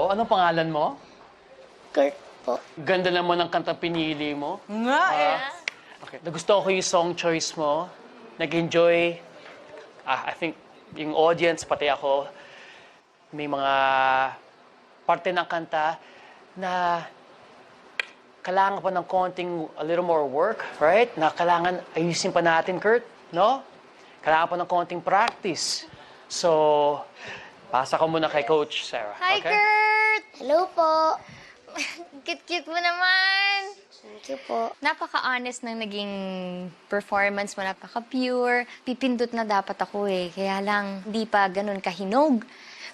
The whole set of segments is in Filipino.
Ikaw, anong pangalan mo? Kurt po. Ganda naman ng kanta pinili mo. Nga eh. Okay, nagustuhan ko yung song choice mo. Nag-enjoy. I think yung audience, pati ako, may mga parte ng kanta na kailangan pa ng konting a little more work, right? Na kailangan ayusin pa natin, Kurt, no? Kailangan pa ng konting practice. So, pasa ko muna kay Coach Sarah. Hi, okay? Kurt! Hello po. Cute-cute mo naman. Thank you po. Napaka-honest ng naging performance mo, napaka-pure. Pipindot na dapat ako eh. Kaya lang, di pa ganun kahinog.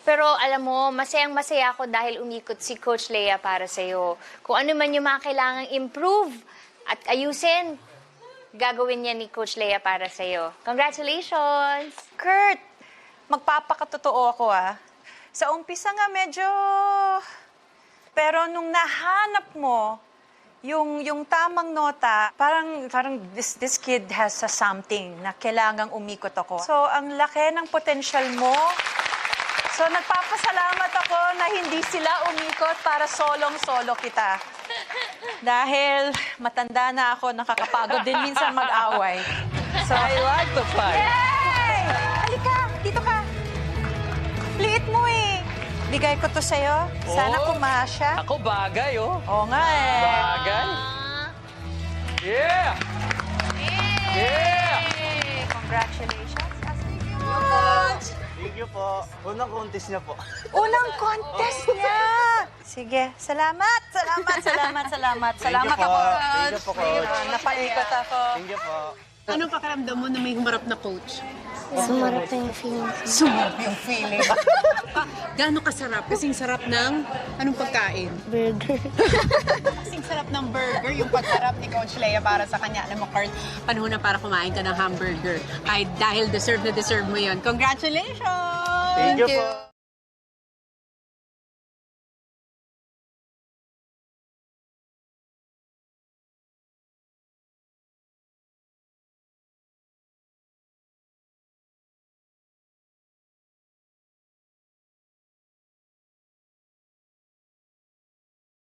Pero alam mo, masayang-masaya ako dahil umikot si Coach Lea para sa'yo. Kung ano man yung mga kailangang improve at ayusin, gagawin niya ni Coach Lea para sa'yo. Congratulations! Kurt, magpapakatotoo ako ah. Sa umpisa nga medyo... Pero nung nahanap mo yung tamang nota, parang this kid has a something na kailangang umikot ako. So, ang laki ng potential mo. So, nagpapasalamat ako na hindi sila umikot para solong-solo kita. Dahil matanda na ako, nakakapagod din minsan mag-away. So, I like the fight. Hey! Halika! Dito ka! Liit mo eh! Bigay ko to sa'yo. Sana Oh. kumasya. Ako bagay, oh. Oo nga eh. Bagay. Yeah! Yeah! Hey! Congratulations. Thank you much. Thank you po. Unang contest niya po. Unang contest niya. Sige, salamat. Salamat Thank you ako. po. Thank you po, Coach. Napaikot ako. Thank you po. Anong pakiramdam mo na may humarap na coach? Sumarap na yung feeling ko. Sumarap yung feeling. Gaano kasarap? Kasing sarap ng anong pagkain? Burger. Kasing sarap ng burger, yung pagharap ni Coach Lea para sa kanya. Alam mo, Kurt, panahon na para kumain ka ng hamburger. Kahit dahil deserve na deserve mo yun. Congratulations! Thank you po.